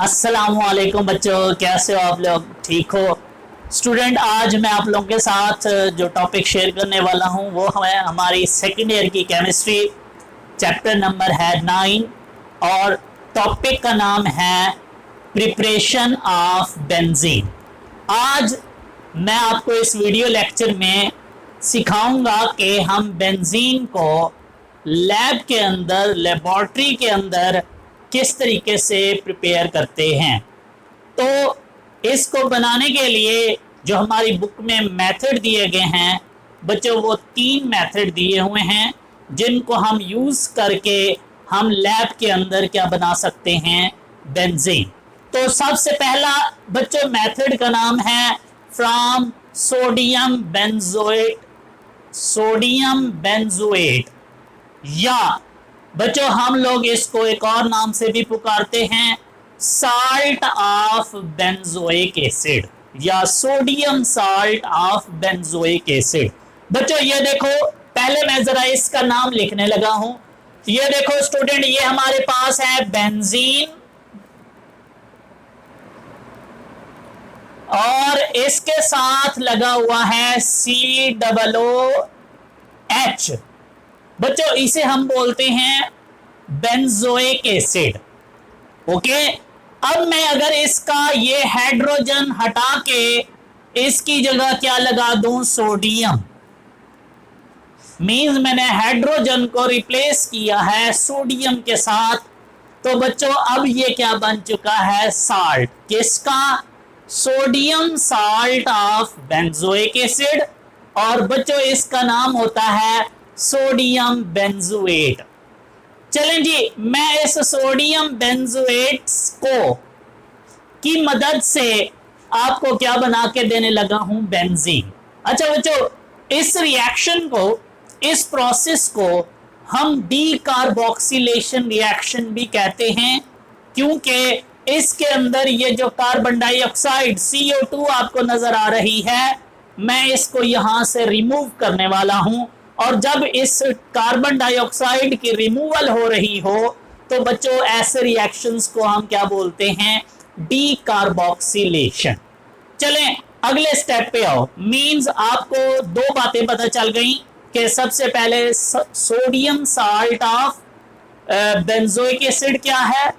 अस्सलामुअलैकुम बच्चों, कैसे हो आप लोग? ठीक हो? स्टूडेंट, आज मैं आप लोगों के साथ जो टॉपिक शेयर करने वाला हूँ वो है हमारी सेकेंड ईयर की केमिस्ट्री। चैप्टर नंबर है 9 और टॉपिक का नाम है प्रिपरेशन ऑफ बेंजीन। आज मैं आपको इस वीडियो लेक्चर में सिखाऊंगा कि हम बेंजीन को लैब के अंदर, लेबोरेटरी के अंदर किस तरीके से प्रिपेयर करते हैं। तो इसको बनाने के लिए जो हमारी बुक में मेथड दिए गए हैं बच्चों, वो 3 मेथड दिए हुए हैं जिनको हम यूज़ करके हम लैब के अंदर क्या बना सकते हैं, बेंजीन। तो सबसे पहला बच्चों मेथड का नाम है फ्रॉम सोडियम बेंजोएट, या बच्चों हम लोग इसको एक और नाम से भी पुकारते हैं साल्ट ऑफ बेंजोइक एसिड या sodium salt of benzoic acid. बच्चों ये देखो, पहले मैं जरा इसका नाम लिखने लगा हूं। ये देखो स्टूडेंट, ये हमारे पास है बेंजीन और इसके साथ लगा हुआ है COOH। बच्चों इसे हम बोलते हैं बेंजोइक एसिड। ओके, अब मैं अगर इसका ये हाइड्रोजन हटा के इसकी जगह क्या लगा दूं, सोडियम, मींस मैंने हाइड्रोजन को रिप्लेस किया है सोडियम के साथ। तो बच्चों अब ये क्या बन चुका है, साल्ट। किसका? Sodium salt of benzoic acid. और बच्चों इसका नाम होता है सोडियम बेंजोएट। चलें जी, मैं इस सोडियम बेंजोएट को की मदद से आपको क्या बना के देने लगा हूं, बेंजीन। अच्छा बच्चों, इस रिएक्शन को, इस प्रोसेस को हम डीकार्बोक्सिलेशन रिएक्शन भी कहते हैं, क्योंकि इसके अंदर ये जो कार्बन डाइऑक्साइड CO2 आपको नजर आ रही है, मैं इसको यहां से रिमूव करने वाला हूं। और जब इस कार्बन डाइऑक्साइड की रिमूवल हो रही हो तो बच्चों ऐसे रिएक्शंस को हम क्या बोलते हैं, डीकार्बोक्सिलेशन। चलें अगले स्टेप पे आओ। मींस आपको 2 बातें पता चल गई कि सबसे पहले sodium salt of benzoic acid क्या है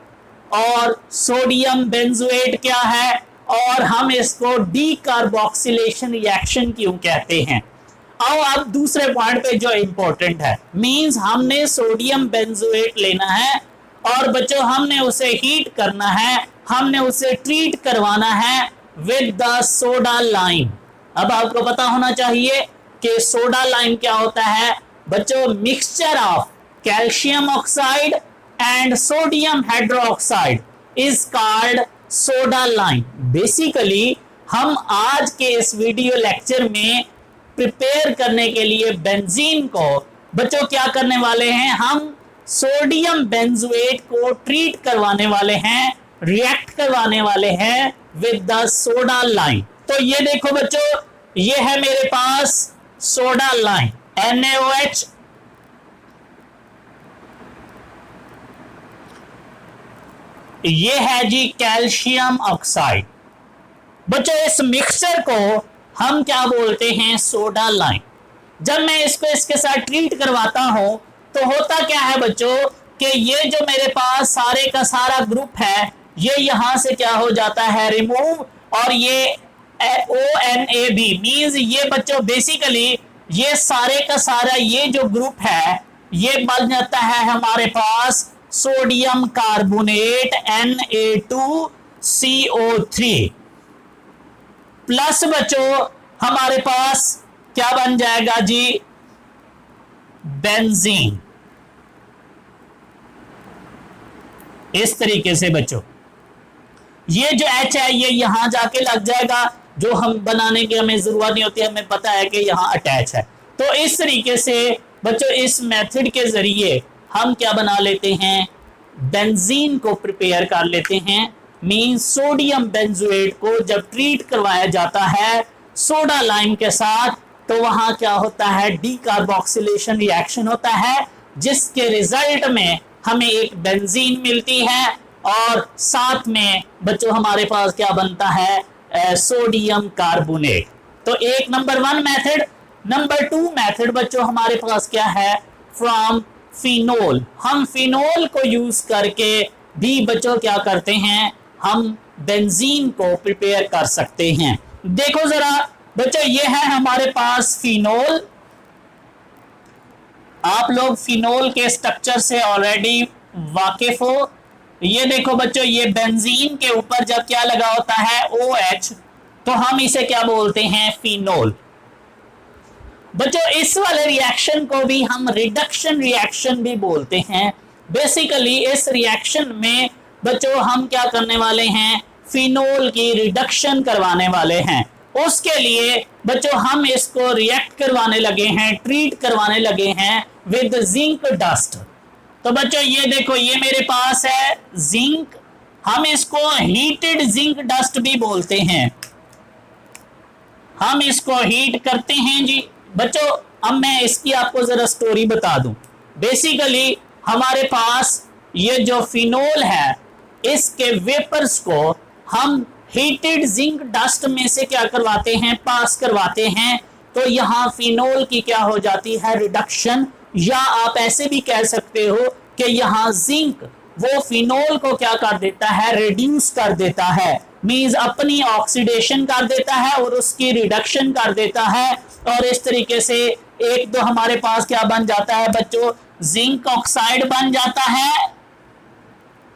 और सोडियम बेंजोएट क्या है, और हम इसको डीकार्बोक्सिलेशन रिएक्शन क्यों कहते हैं। आओ अब दूसरे पॉइंट पे जो इंपॉर्टेंट है, मींस हमने सोडियम बेंजोएट लेना है और बच्चों हमने उसे हीट करना है, हमने उसे ट्रीट करवाना है विद द सोडा लाइम। अब आपको पता होना चाहिए कि सोडा लाइम क्या होता है बच्चों, mixture of calcium oxide and sodium hydroxide is called soda lime. Basically हम आज के इस वीडियो लेक्चर में प्रिपेयर करने के लिए बेंजीन को बच्चों क्या करने वाले हैं, हम सोडियम बेंजोएट को ट्रीट करवाने वाले हैं, रिएक्ट करवाने वाले हैं विद द सोडा लाइम। तो ये देखो बच्चों, ये है मेरे पास सोडा लाइम NaOH, ये है जी कैल्शियम ऑक्साइड। बच्चों इस मिक्सचर को हम क्या बोलते हैं, सोडा लाइम। जब मैं इसको इसके साथ ट्रीट करवाता हूं तो होता क्या है बच्चों कि ये जो मेरे पास सारे का सारा ग्रुप है ये यहां से क्या हो जाता है, रिमूव, और ये ONAB मींस ये बच्चों बेसिकली ये सारे का सारा ये जो ग्रुप है ये बन जाता है हमारे पास सोडियम कार्बोनेट Na2CO3 प्लस बच्चों हमारे पास क्या बन जाएगा जी, बेंजीन। इस तरीके से बच्चों ये जो H है ये यहां जाके लग जाएगा, जो हम बनाने की हमें जरूरत नहीं होती, हमें पता है कि यहां अटैच है। तो इस तरीके से बच्चों इस मेथड के जरिए हम क्या बना लेते हैं, बेंजीन को प्रिपेयर कर लेते हैं। मींस सोडियम बेंजोएट को जब ट्रीट करवाया जाता है सोडा लाइम के साथ तो वहां क्या होता है, डीकार्बोक्सिलेशन रिएक्शन होता है, जिसके रिजल्ट में हमें एक बेंजीन मिलती है और साथ में बच्चों हमारे पास क्या बनता है सोडियम कार्बोनेट। तो एक नंबर 1 मेथड। नंबर 2 मेथड बच्चों हमारे पास क्या है फ्रॉम फिनोल। हम फिनोल को यूज करके भी बच्चों क्या करते हैं हम बेंजीन को प्रिपेयर कर सकते हैं। देखो जरा बच्चों ये है हमारे पास फिनोल। आप लोग फिनोल के स्ट्रक्चर से ऑलरेडी वाकिफ हो। ये देखो बच्चों ये बेंजीन के ऊपर जब क्या लगा होता है OH तो हम इसे क्या बोलते हैं फिनोल। बच्चों इस वाले रिएक्शन को भी हम रिडक्शन रिएक्शन भी बोलते हैं। बेसिकली इस रिएक्शन में बच्चों हम क्या करने वाले हैं फिनोल की रिडक्शन करवाने वाले हैं। उसके लिए बच्चों हम इसको रिएक्ट करवाने लगे हैं, ट्रीट करवाने लगे हैं विद जिंक डस्ट। तो बच्चों ये देखो ये मेरे पास है जिंक, हम इसको हीटेड जिंक डस्ट भी बोलते हैं। हम इसको हीट करते हैं जी। बच्चों अब मैं इसकी आपको जरा स्टोरी बता दूं। बेसिकली हमारे पास ये जो फिनोल है इसके वेपर्स को हम हीटेड जिंक डस्ट में से क्या करवाते हैं पास करवाते हैं। तो यहाँ फिनोल की क्या हो जाती है रिडक्शन, या आप ऐसे भी कह सकते हो कि यहाँ जिंक वो फिनोल को क्या कर देता है रिड्यूस कर देता है, मींस अपनी ऑक्सीडेशन कर देता है और उसकी रिडक्शन कर देता है। और इस तरीके से एक तो हमारे पास क्या बन जाता है बच्चों जिंक ऑक्साइड बन जाता है,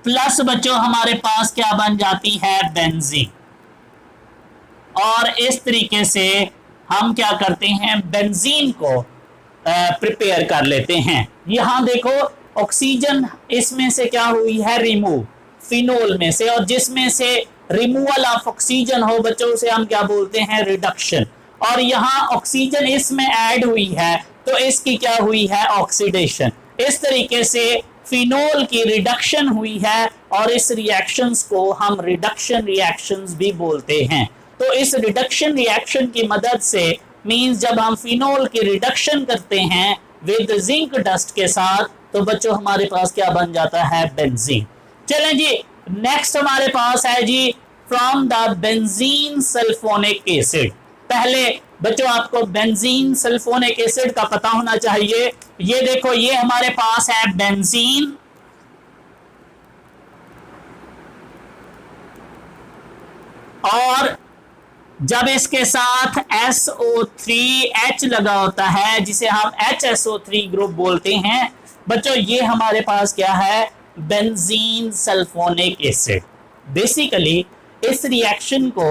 प्लस बच्चों हमारे पास क्या बन जाती है बेंजीन। और इस तरीके से हम क्या करते हैं बेंजीन को प्रिपेयर कर लेते हैं। यहां देखो ऑक्सीजन इसमें से क्या हुई है रिमूव फिनोल में से, और जिसमें से रिमूवल ऑफ ऑक्सीजन हो बच्चों उसे हम क्या बोलते हैं रिडक्शन। और यहाँ ऑक्सीजन इसमें ऐड हुई है तो इसकी क्या हुई है ऑक्सीडेशन। इस तरीके से फिनोल की रिडक्शन हुई है और इस रिएक्शंस को हम रिडक्शन रिएक्शंस भी बोलते हैं। तो इस रिडक्शन रिएक्शन की मदद से मींस जब हम फिनोल की रिडक्शन करते हैं विद जिंक डस्ट के साथ तो बच्चों हमारे पास क्या बन जाता है बेंजीन। चलें जी नेक्स्ट हमारे पास है G from the benzene sulphonic acid. पहले बच्चों आपको बेंजीन सल्फोनिक एसिड का पता होना चाहिए। ये देखो ये हमारे पास है बेंजीन, और जब इसके साथ SO3H लगा होता है जिसे हम HSO3 ग्रुप बोलते हैं बच्चों ये हमारे पास क्या है बेंजीन सल्फोनिक एसिड। बेसिकली इस रिएक्शन को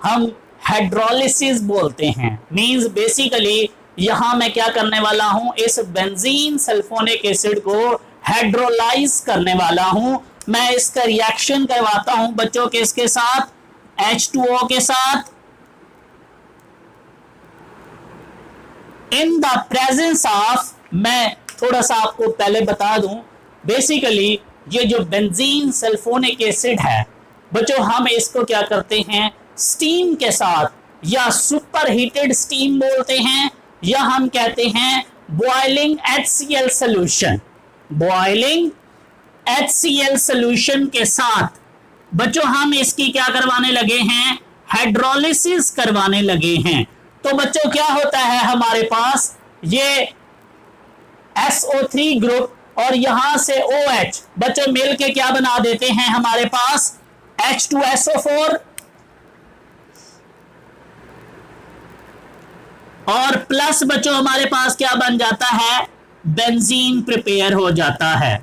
हम हाइड्रोलिसिस बोलते हैं। मींस बेसिकली यहां मैं क्या करने वाला हूं इस बेंजीन सल्फोनिक एसिड को हाइड्रोलाइज करने वाला हूं। मैं इसका रिएक्शन करवाता हूं बच्चों के इसके साथ H2O के साथ इन द प्रेजेंस ऑफ, मैं थोड़ा सा आपको पहले बता दूं बेसिकली ये जो बेंजीन सल्फोनिक एसिड है बच्चों हम इसको क्या करते हैं स्टीम के साथ, या सुपर हीटेड स्टीम बोलते हैं, या हम कहते हैं boiling HCl solution. Boiling HCl solution के साथ बच्चों हम इसकी क्या करवाने लगे हैं हाइड्रोलिसिस करवाने लगे हैं। तो बच्चों क्या होता है हमारे पास ये SO3 ग्रुप और यहां से OH बच्चों मिलके क्या बना देते हैं हमारे पास H2SO4, और प्लस बच्चों हमारे पास क्या बन जाता है बेंजीन प्रिपेयर हो जाता है।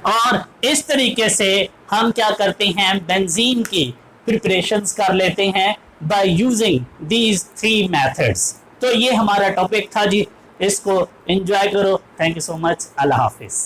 और इस तरीके से हम क्या करते हैं बेंजीन की प्रिपरेशंस कर लेते हैं बाय यूजिंग दीज 3 मेथड्स। तो ये हमारा टॉपिक था जी, इसको एंजॉय करो। Thank you so much, Allah Hafiz.